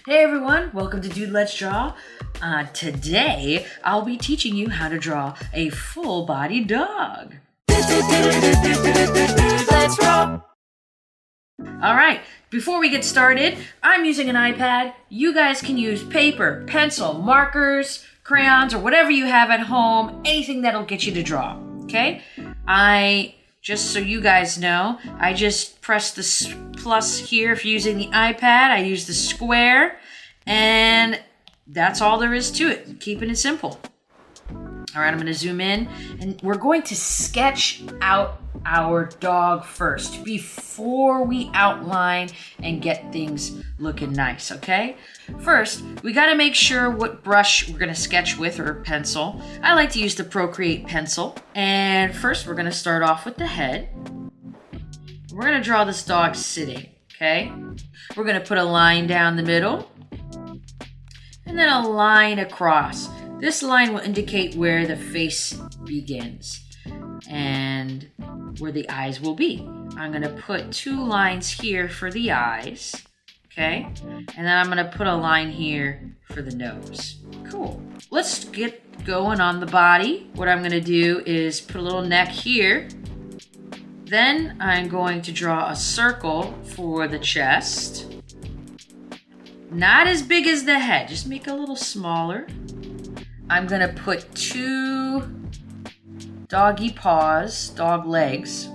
Hey everyone, welcome to Dude Let's Draw. Today, I'll be teaching you how to draw a full-body dog. Let's draw. Alright, before we get started, I'm using an iPad. You guys can use paper, pencil, markers, crayons, or whatever you have at home, anything that'll get you to draw, okay? Just so you guys know, I just press the plus here if you're using the iPad. I use the square, and that's all there is to it. Keeping it simple. All right, I'm going to zoom in, and we're going to sketch out our dog first before we outline and get things looking nice, okay? First, we got to make sure what brush we're going to sketch with, or pencil. I like to use the Procreate pencil. And first, we're going to start off with the head. We're going to draw this dog sitting, okay? We're going to put a line down the middle and then a line across. This line will indicate where the face begins and where the eyes will be. I'm going to put two lines here for the eyes, okay? And then I'm going to put a line here for the nose. Cool. Let's get going on the body. What I'm going to do is put a little neck here. Then I'm going to draw a circle for the chest. Not as big as the head, just make it a little smaller. I'm going to put two doggy paws, dog legs,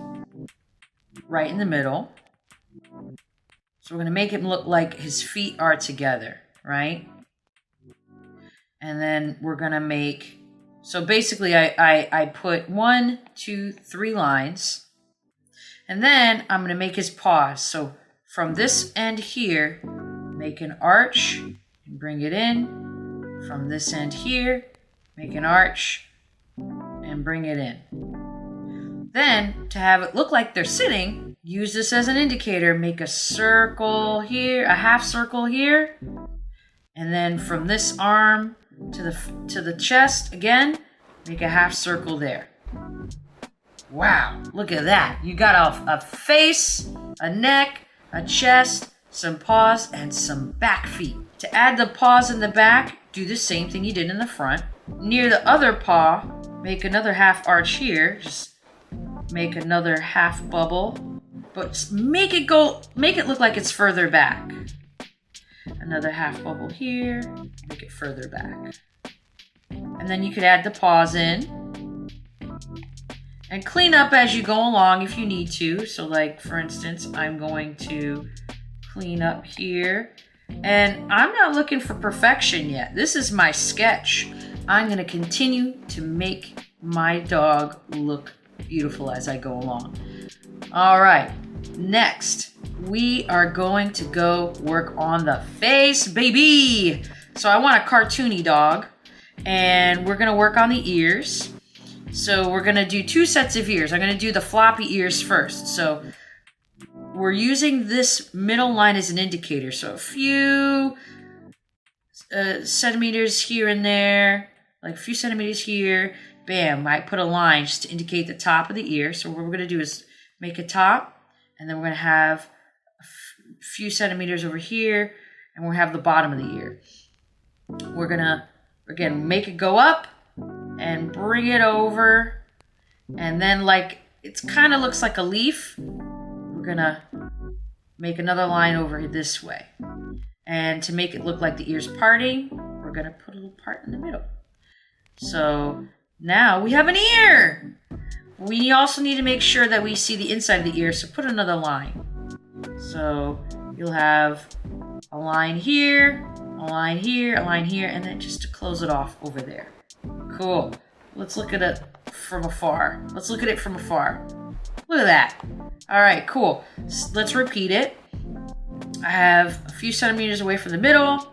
right in the middle. So we're going to make him look like his feet are together, right? And then we're going to make, so basically I put 1, 2, 3 lines. And then I'm going to make his paws. So from this end here, make an arch and bring it in. From this end here, make an arch and bring it in. Then, to have it look like they're sitting, use this as an indicator. Make a circle here, a half circle here. And then from this arm to the chest, again, make a half circle there. Wow, look at that. You got a face, a neck, a chest, some paws, and some back feet. To add the paws in the back, do the same thing you did in the front. Near the other paw, make another half arch here. Just make another half bubble, but make it look like it's further back. Another half bubble here, make it further back. And then you could add the paws in. And clean up as you go along if you need to. So like, for instance, I'm going to clean up here. And I'm not looking for perfection yet. This is my sketch. I'm going to continue to make my dog look beautiful as I go along. All right, next, we are going to go work on the face, baby. So I want a cartoony dog, and we're going to work on the ears. So we're going to do 2 sets of ears. I'm going to do the floppy ears first. So we're using this middle line as an indicator. So a few centimeters here and there, like a few centimeters here. Bam, I put a line just to indicate the top of the ear. So what we're going to do is make a top, and then we're going to have a few centimeters over here, and we'll have the bottom of the ear. We're going to, again, make it go up and bring it over, and then like it kind of looks like a leaf. We're gonna make another line over this way, and to make it look like the ears parting, we're gonna put a little part in the middle. So now we have an ear. We also need to make sure that we see the inside of the ear, so put another line. So you'll have a line here, a line here, a line here, and then just to close it off over there. Cool. Let's look at it from afar. Let's look at it from afar. Look at that. All right, cool. Let's repeat it. I have a few centimeters away from the middle.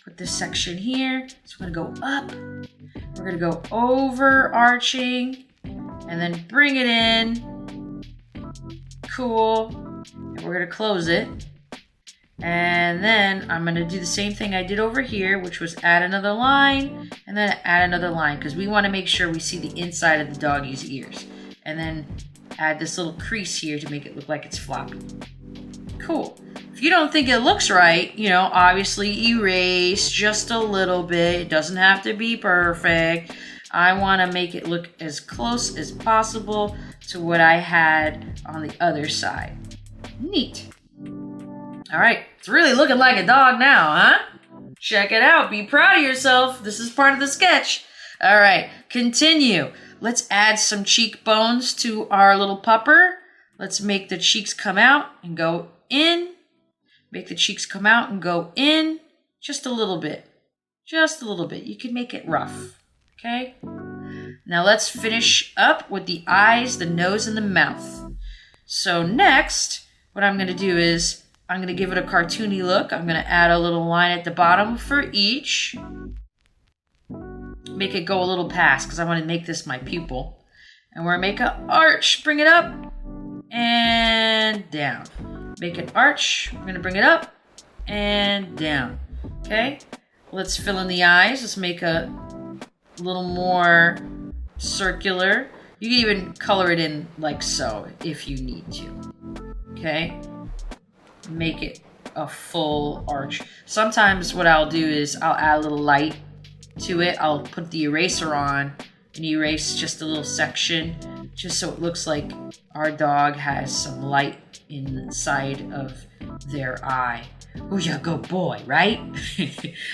Put this section here. So we're going to go up. We're going to go over arching and then bring it in. Cool. And we're going to close it. And then I'm going to do the same thing I did over here, which was add another line and then add another line, because we want to make sure we see the inside of the doggy's ears. And then add this little crease here to make it look like it's floppy. Cool. If you don't think it looks right, you know, obviously erase just a little bit. It doesn't have to be perfect. I want to make it look as close as possible to what I had on the other side. Neat. All right, it's really looking like a dog now, huh? Check it out. Be proud of yourself. This is part of the sketch. All right, continue. Let's add some cheekbones to our little pupper. Let's make the cheeks come out and go in. Make the cheeks come out and go in. Just a little bit. Just a little bit. You can make it rough. Okay? Now let's finish up with the eyes, the nose, and the mouth. So next, what I'm going to do is I'm going to give it a cartoony look. I'm going to add a little line at the bottom for each. Make it go a little past because I want to make this my pupil. And we're going to make an arch. Bring it up and down. Make an arch. We're going to bring it up and down. Okay? Let's fill in the eyes. Let's make a little more circular. You can even color it in like so if you need to. Okay? Make it a full arch. Sometimes what I'll do is I'll add a little light to it. I'll put the eraser on and erase just a little section just so it looks like our dog has some light inside of their eye. Oh yeah, good boy, right?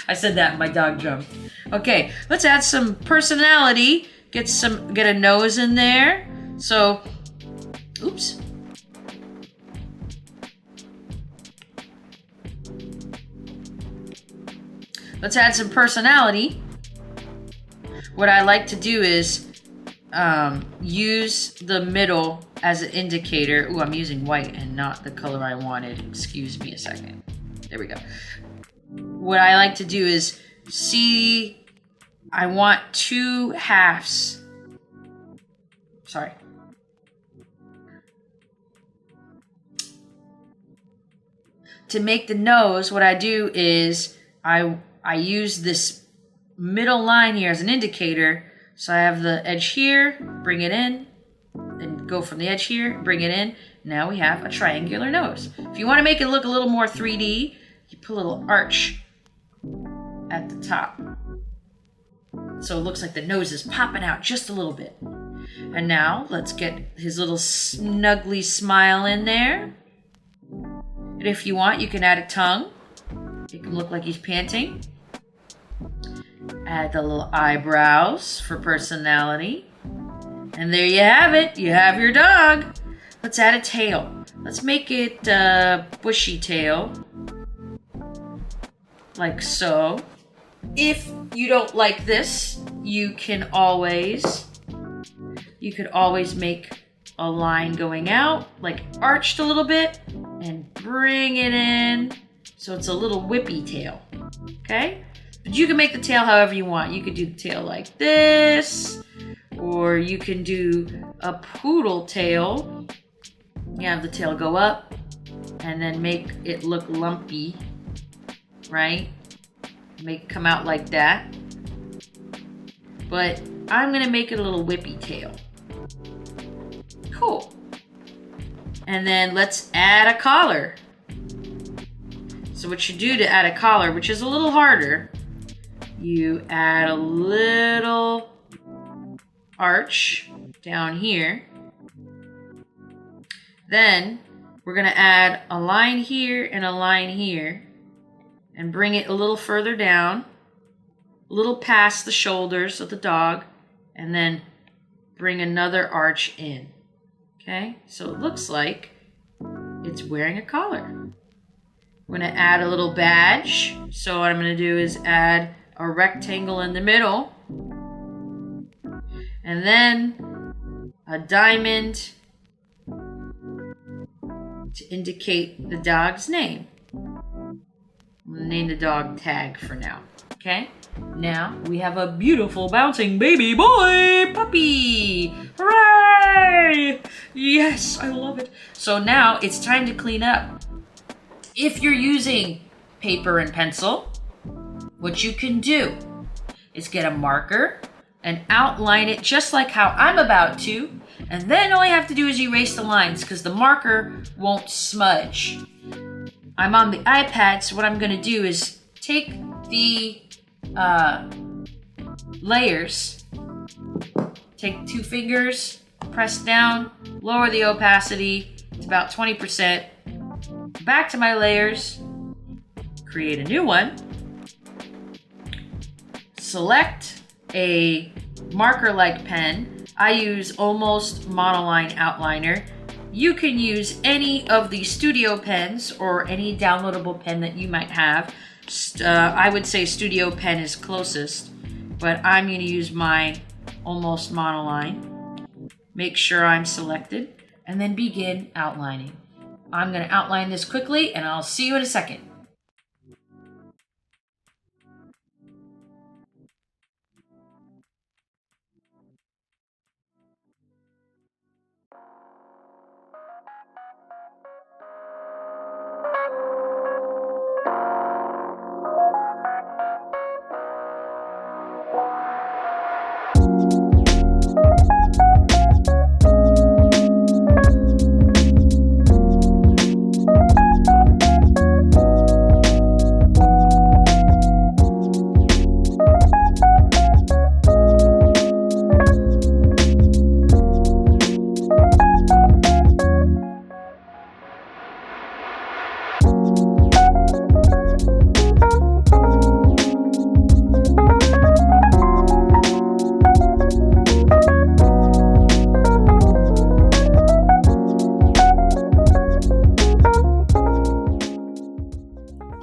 I said that and my dog jumped. Okay, let's add some personality. Get a nose in there. So, oops. Let's add some personality. What I like to do is use the middle as an indicator. Ooh, I'm using white and not the color I wanted. Excuse me a second. There we go. What I like to do is see, I want two halves. Sorry. To make the nose, what I do is I use this middle line here as an indicator. So I have the edge here, bring it in, and go from the edge here, bring it in. Now we have a triangular nose. If you want to make it look a little more 3D, you put a little arch at the top. So it looks like the nose is popping out just a little bit. And now let's get his little snuggly smile in there. And if you want, you can add a tongue. It can look like he's panting. Add the little eyebrows for personality. And there you have it. You have your dog. Let's add a tail. Let's make it a bushy tail. Like so. If you don't like this, you could always make a line going out, like arched a little bit, and bring it in so it's a little whippy tail. Okay? But you can make the tail however you want. You could do the tail like this, or you can do a poodle tail. You have the tail go up and then make it look lumpy, right? Make it come out like that. But I'm gonna make it a little whippy tail. Cool. And then let's add a collar. So what you do to add a collar, which is a little harder, you add a little arch down here. Then we're gonna add a line here and a line here and bring it a little further down, a little past the shoulders of the dog, and then bring another arch in. Okay, so it looks like it's wearing a collar. We're gonna add a little badge. So what I'm gonna do is add a rectangle in the middle, and then a diamond to indicate the dog's name. I'm gonna name the dog Tag for now. Okay? Now we have a beautiful bouncing baby boy puppy. Hooray! Yes, I love it. So now it's time to clean up. If you're using paper and pencil, what you can do is get a marker and outline it just like how I'm about to, and then all you have to do is erase the lines because the marker won't smudge. I'm on the iPad, so what I'm gonna do is take the layers, take 2 fingers, press down, lower the opacity to about 20%, back to my layers, create a new one, select a marker-like pen. I use Almost Monoline Outliner. You can use any of the studio pens or any downloadable pen that you might have. I would say Studio Pen is closest, but I'm going to use my Almost Monoline. Make sure I'm selected, and then begin outlining. I'm going to outline this quickly, and I'll see you in a second.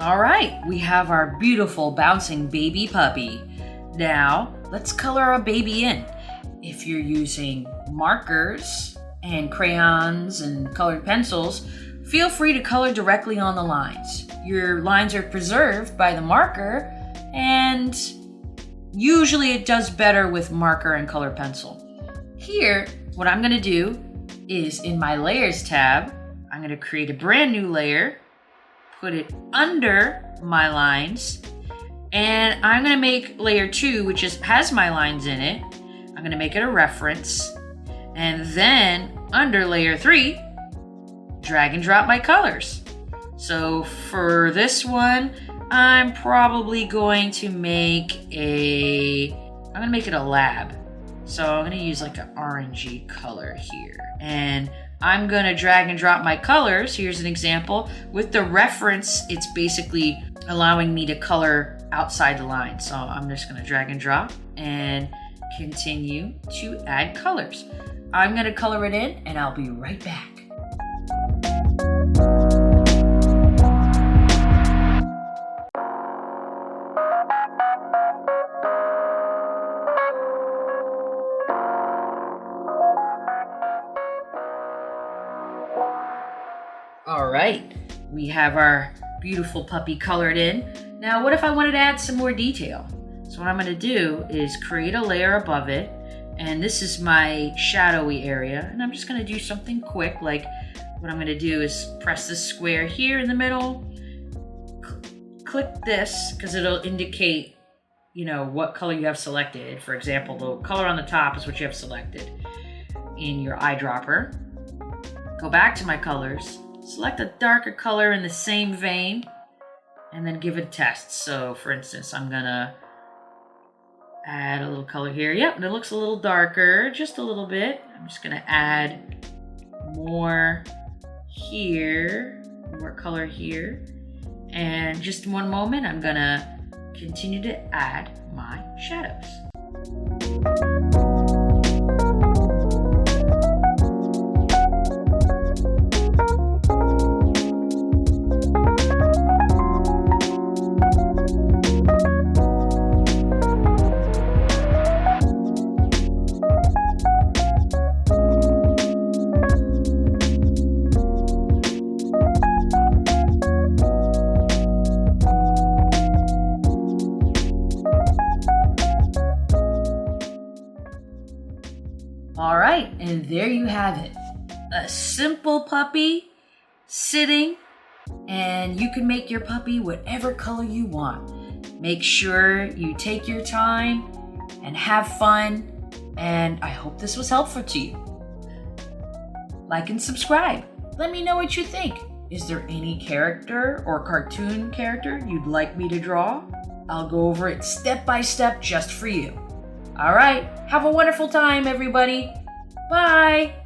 All right, we have our beautiful bouncing baby puppy. Now, let's color our baby in. If you're using markers and crayons and colored pencils, feel free to color directly on the lines. Your lines are preserved by the marker, and usually it does better with marker and colored pencil. Here, what I'm gonna do is in my Layers tab, I'm gonna create a brand new layer, put it under my lines, and I'm gonna make layer 2, which has my lines in it. I'm gonna make it a reference, and then under layer 3, drag and drop my colors. So for this one, I'm probably going to make it a lab. So I'm gonna use like an orangey color here, and I'm gonna drag and drop my colors. Here's an example. With the reference, it's basically allowing me to color outside the line. So I'm just gonna drag and drop and continue to add colors. I'm gonna color it in, and I'll be right back. All right, we have our beautiful puppy colored in. Now, what if I wanted to add some more detail? So what I'm gonna do is create a layer above it, and this is my shadowy area, and I'm just gonna do something quick, like what I'm gonna do is press this square here in the middle, click this, because it'll indicate, you know, what color you have selected. For example, the color on the top is what you have selected in your eyedropper. Go back to my colors, select a darker color in the same vein, and then give it a test. So for instance, I'm gonna add a little color here. Yep, and it looks a little darker, just a little bit. I'm just gonna add more here, more color here. And just one moment, I'm gonna continue to add my shadows. All right, and there you have it. A simple puppy sitting, and you can make your puppy whatever color you want. Make sure you take your time and have fun, and I hope this was helpful to you. Like and subscribe. Let me know what you think. Is there any character or cartoon character you'd like me to draw? I'll go over it step by step just for you. All right, have a wonderful time, everybody. Bye.